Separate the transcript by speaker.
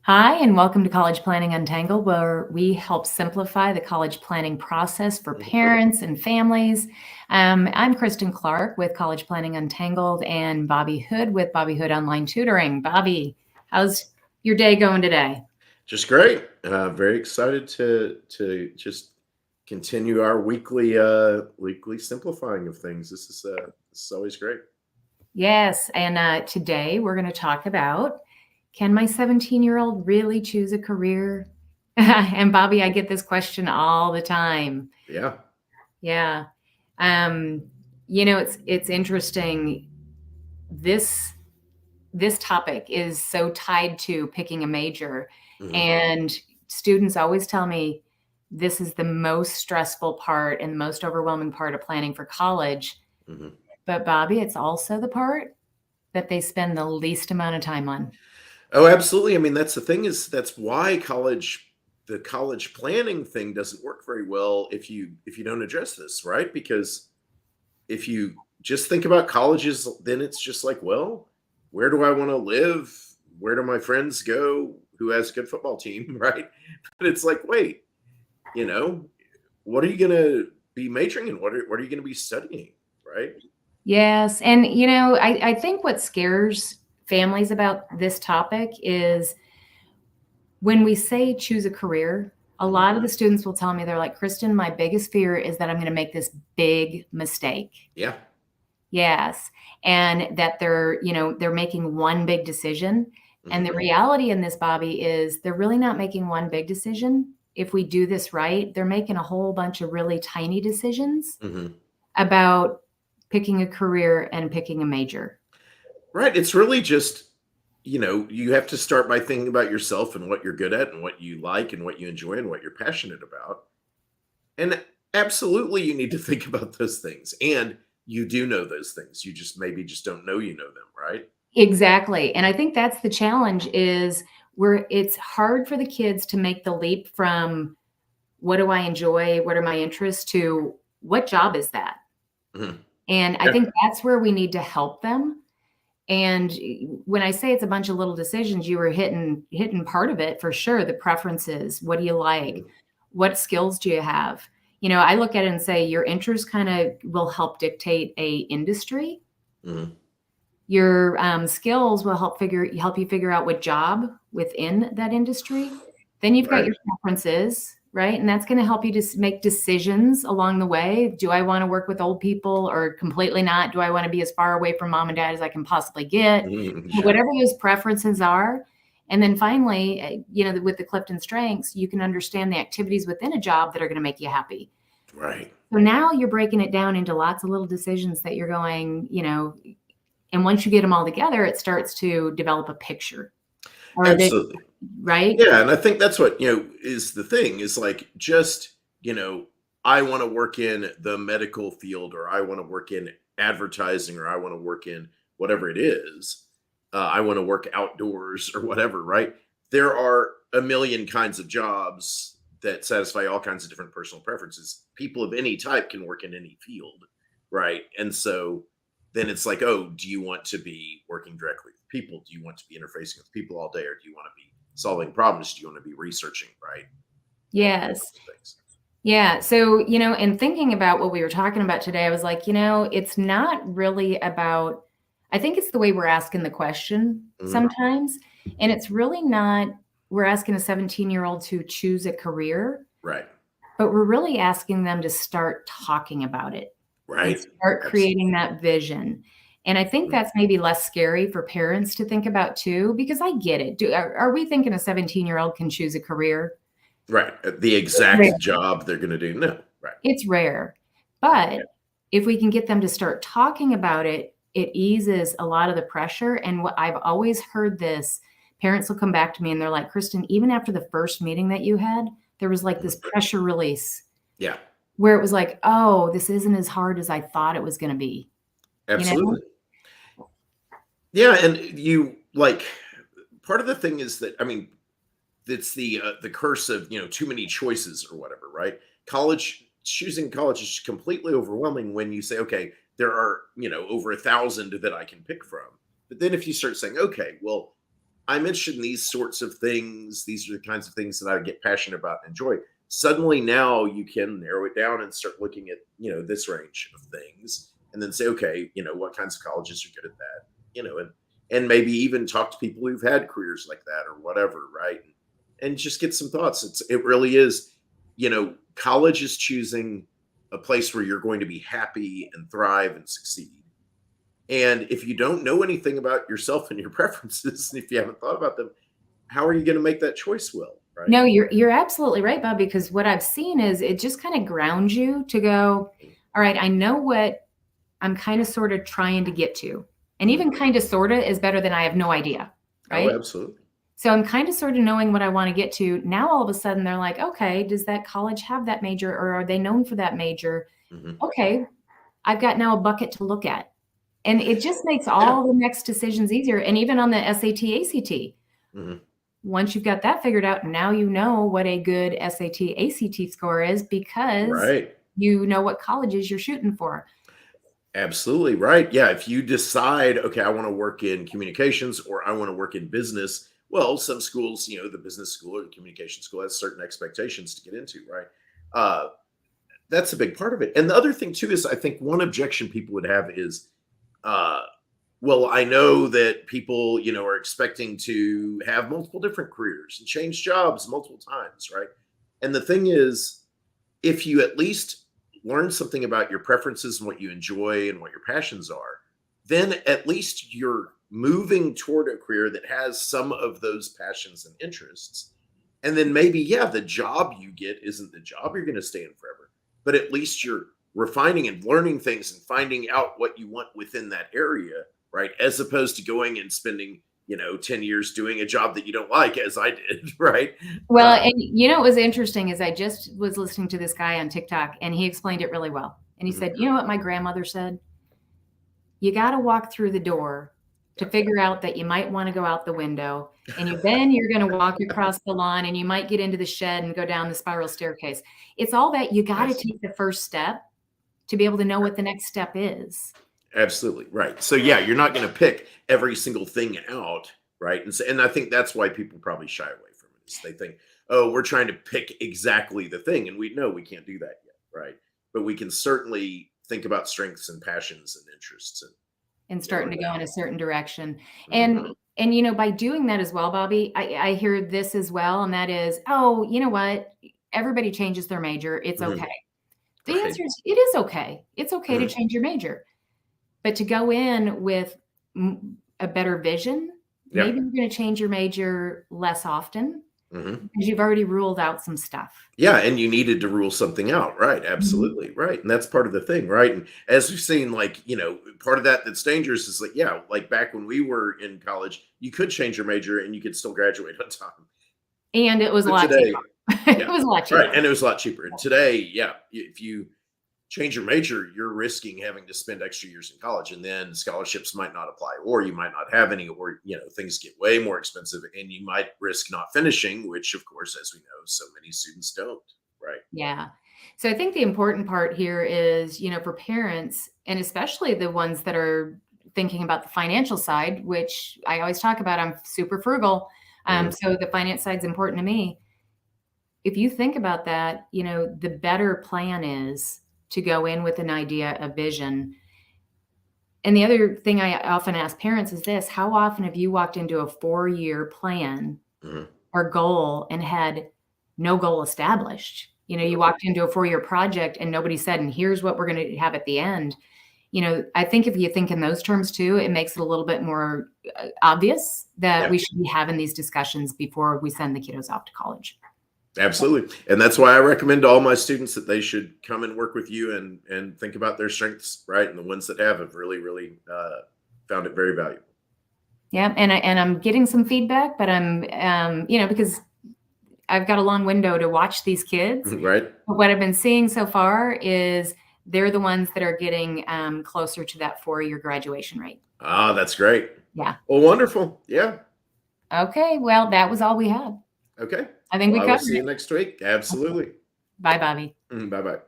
Speaker 1: Hi, and welcome to College Planning Untangled, where we help simplify the college planning process for
Speaker 2: Mhm.
Speaker 1: parents and families. I'm Kristin Clark with College Planning Untangled and Bobby Hood with Bobby Hood Online Tutoring. Bobby, how's your day going today?
Speaker 2: Just great. Very excited to just continue our weekly simplifying of things. This is always great.
Speaker 1: Yes, and today we're going to talk about, can my 17-year-old really choose a career? And Bobby, I get this question all the time.
Speaker 2: Yeah.
Speaker 1: Yeah. Um, it's interesting. This this topic is so tied to picking a major,
Speaker 2: Hmm.
Speaker 1: and students always tell me this is the most stressful part and the most overwhelming part of planning for college.
Speaker 2: Hmm.
Speaker 1: But Bobby, it's also the part that they spend the least amount of time on.
Speaker 2: Oh, absolutely. I mean, that's the thing is that's why the college planning thing doesn't work very well if you don't address this, right? Because if you just think about colleges, then it's just like, well, where do I want to live? Where do my friends go? Who has a good football team, right? But it's like, wait, you know, what are you gonna be majoring in? What are you gonna be studying, right?
Speaker 1: Yes, and I think what scares families about this topic is when we say choose a career, a
Speaker 2: Mhm.
Speaker 1: lot of the students will tell me, they're like, Kristin, my biggest fear is that I'm going to make this big mistake.
Speaker 2: Yeah.
Speaker 1: Yes. And that they're making one big decision. And
Speaker 2: Mhm.
Speaker 1: the reality in this, Bobby, is they're really not making one big decision. If we do this right, they're making a whole bunch of really tiny decisions
Speaker 2: Mhm.
Speaker 1: about picking a career and picking a major.
Speaker 2: Right, it's really just, you have to start by thinking about yourself and what you're good at and what you like and what you enjoy and what you're passionate about. And absolutely you need to think about those things. And you do know those things. You just maybe just don't know you know them, right?
Speaker 1: Exactly. And I think that's the challenge, is where it's hard for the kids to make the leap from what do I enjoy, what are my interests, to what job is that?
Speaker 2: Mhm.
Speaker 1: And I
Speaker 2: Yeah.
Speaker 1: think that's where we need to help them. And when I say it's a bunch of little decisions, you were hitting part of it for sure. The preferences, what do you like?
Speaker 2: Mhm.
Speaker 1: What skills do you have? I look at it and say your interests kind of will help dictate a industry.
Speaker 2: Mhm.
Speaker 1: Your skills will help you figure out what job within that industry. Then you've got
Speaker 2: Right.
Speaker 1: your preferences, right? And that's going to help you to make decisions along the way. Do I want to work with old people or completely not? Do I want to be as far away from mom and dad as I can possibly get?
Speaker 2: Mhm. Sure.
Speaker 1: Whatever those preferences are. And then finally, with the Clifton strengths, you can understand the activities within a job that are going to make you happy.
Speaker 2: Right.
Speaker 1: So now you're breaking it down into lots of little decisions that you're going, and once you get them all together, it starts to develop a picture, or they,
Speaker 2: Absolutely.
Speaker 1: right?
Speaker 2: Yeah, and I think that's what, is the thing is like just, I want to work in the medical field or I want to work in advertising or I want to work in whatever it is. I want to work outdoors or whatever, right? There are a million kinds of jobs that satisfy all kinds of different personal preferences. People of any type can work in any field, right? And so then it's like, oh, do you want to be working directly with people? Do you want to be interfacing with people all day, or do you want to be solving problems? Do you want to be researching, right? All those
Speaker 1: Yes.
Speaker 2: sorts of things.
Speaker 1: Yeah. So, and thinking about what we were talking about today, I was like, it's not really about, I think it's the way we're asking the question
Speaker 2: Mhm.
Speaker 1: sometimes. And it's really not, we're asking a 17-year-old to choose a career,
Speaker 2: Right.
Speaker 1: but we're really asking them to start talking about it and
Speaker 2: Right.
Speaker 1: start creating
Speaker 2: Absolutely.
Speaker 1: that vision. And I think
Speaker 2: Mhm.
Speaker 1: that's maybe less scary for parents to think about too, because I get it. Are we thinking a 17-year-old can choose a career?
Speaker 2: Right. The
Speaker 1: It's rare.
Speaker 2: exact job they're going to do. No. Right.
Speaker 1: It's rare.
Speaker 2: Right.
Speaker 1: But if we can get them to start talking about it, it eases a lot of the pressure. And what I've always heard this, parents will come back to me and they're like, Kristin, even after the first meeting that you had, there was like this
Speaker 2: Mhm.
Speaker 1: pressure release
Speaker 2: Yeah.
Speaker 1: where it was like, oh, this isn't as hard as I thought it was going to be, you know?
Speaker 2: Absolutely. Yeah, and you like part of the thing is that I mean, it's the curse of too many choices or whatever, right? College choosing college is completely overwhelming when you say, okay, there are over 1,000 that I can pick from. But then if you start saying, okay, well, I'm interested in these sorts of things. These are the kinds of things that I get passionate about and enjoy. Suddenly now you can narrow it down and start looking at, this range of things and then say, okay, what kinds of colleges are good at that, and maybe even talk to people who've had careers like that or whatever, right? And just get some thoughts. It really is, college is choosing a place where you're going to be happy and thrive and succeed. And if you don't know anything about yourself and your preferences, and if you haven't thought about them, how are you going to make that choice well, right?
Speaker 1: No, you're absolutely right, Bob, because what I've seen is it just kind of grounds you to go, all right, I know what I'm kind of sort of trying to get to. And even kind of sort of is better than I have no idea,
Speaker 2: Oh,
Speaker 1: right?
Speaker 2: absolutely.
Speaker 1: So I'm kind of sort of knowing what I want to get to. Now all of a sudden they're like, okay, does that college have that major, or are they known for that major?
Speaker 2: Mhm.
Speaker 1: Okay, I've got now a bucket to look at. And it just makes
Speaker 2: Yeah.
Speaker 1: all the next decisions easier. And even on the SAT, ACT,
Speaker 2: Mhm.
Speaker 1: once you've got that figured out, now you know what a good SAT, ACT score is because
Speaker 2: Right.
Speaker 1: you know what colleges you're shooting for.
Speaker 2: Absolutely right. Yeah. If you decide, okay, I want to work in communications or I want to work in business, well, some schools, the business school or the communication school has certain expectations to get into, right? Uh, that's a big part of it. And the other thing too is I think one objection people would have is, uh, well, I know that people, are expecting to have multiple different careers and change jobs multiple times, right? And the thing is, if you at least learn something about your preferences and what you enjoy and what your passions are, then at least you're moving toward a career that has some of those passions and interests. And then maybe, yeah, the job you get isn't the job you're going to stay in forever, but at least you're refining and learning things and finding out what you want within that area, right? As opposed to going and spending, 10 years doing a job that you don't like, as I did, right?
Speaker 1: Well,
Speaker 2: Uh,
Speaker 1: and what was interesting is I just was listening to this guy on TikTok and he explained it really well. And he
Speaker 2: mhm,
Speaker 1: said, you know what my grandmother said? You got to walk through the door to
Speaker 2: yeah.
Speaker 1: figure out that you might want to go out the window. And then you're going to walk across the lawn and you might get into the shed and go down the spiral staircase. It's all that you got to
Speaker 2: Yes.
Speaker 1: take the first step to be able to know what the next step is.
Speaker 2: Absolutely right. So yeah, you're not going to pick every single thing out, right? And I think that's why people probably shy away from it. Is they think, oh, we're trying to pick exactly the thing, and we know we can't do that yet, right? But we can certainly think about strengths and passions and interests
Speaker 1: And
Speaker 2: and
Speaker 1: starting to go in a certain direction.
Speaker 2: Mhm.
Speaker 1: And by doing that as well, Bobby, I hear this as well, and that is, oh, you know what? Everybody changes their major. It's
Speaker 2: Mhm.
Speaker 1: okay. The
Speaker 2: Right.
Speaker 1: answer is it is okay. It's okay to
Speaker 2: Mhm.
Speaker 1: change your major. But to go in with a better vision,
Speaker 2: Yeah.
Speaker 1: maybe you're going to change your major less often
Speaker 2: Mhm.
Speaker 1: because you've already ruled out some stuff.
Speaker 2: Yeah, and you needed to rule something out, right?
Speaker 1: Mhm.
Speaker 2: Absolutely, right, and that's part of the thing, right? And as we've seen, like, part of that's dangerous is like, yeah, like back when we were in college, you could change your major and you could still graduate on time.
Speaker 1: And it was a
Speaker 2: But
Speaker 1: lot cheaper.
Speaker 2: today,
Speaker 1: It
Speaker 2: yeah,
Speaker 1: was a lot
Speaker 2: right,
Speaker 1: cheaper.
Speaker 2: and it was a lot cheaper. And today, yeah, if you change your major, you're risking having to spend extra years in college, and then scholarships might not apply, or you might not have any, or things get way more expensive, and you might risk not finishing, which, of course, as we know, so many students don't. Right.
Speaker 1: Yeah. So I think the important part here is, for parents, and especially the ones that are thinking about the financial side, which I always talk about, I'm super frugal.
Speaker 2: Mhm.
Speaker 1: So the finance side's important to me. If you think about that, the better plan is to go in with an idea, a vision. And the other thing I often ask parents is this: how often have you walked into a 4-year plan
Speaker 2: Mhm.
Speaker 1: or goal and had no goal established? You walked into a 4-year project and nobody said, and here's what we're going to have at the end. I think if you think in those terms too, it makes it a little bit more obvious that
Speaker 2: Yeah.
Speaker 1: we should be having these discussions before we send the kiddos off to college.
Speaker 2: Absolutely. And that's why I recommend to all my students that they should come and work with you and think about their strengths, right? And the ones that have really, really found it very valuable.
Speaker 1: Yeah, and I'm getting some feedback, but I'm because I've got a long window to watch these kids.
Speaker 2: Right?
Speaker 1: But what I've been seeing so far is they're the ones that are getting closer to that 4-year graduation rate.
Speaker 2: Ah, that's great.
Speaker 1: Yeah.
Speaker 2: Well, wonderful. Yeah.
Speaker 1: Okay. Well, that was all we had.
Speaker 2: Okay.
Speaker 1: I think
Speaker 2: Well,
Speaker 1: we
Speaker 2: I will
Speaker 1: covered
Speaker 2: see you
Speaker 1: it.
Speaker 2: next week. Absolutely.
Speaker 1: Bye, Bobby.
Speaker 2: Bye bye.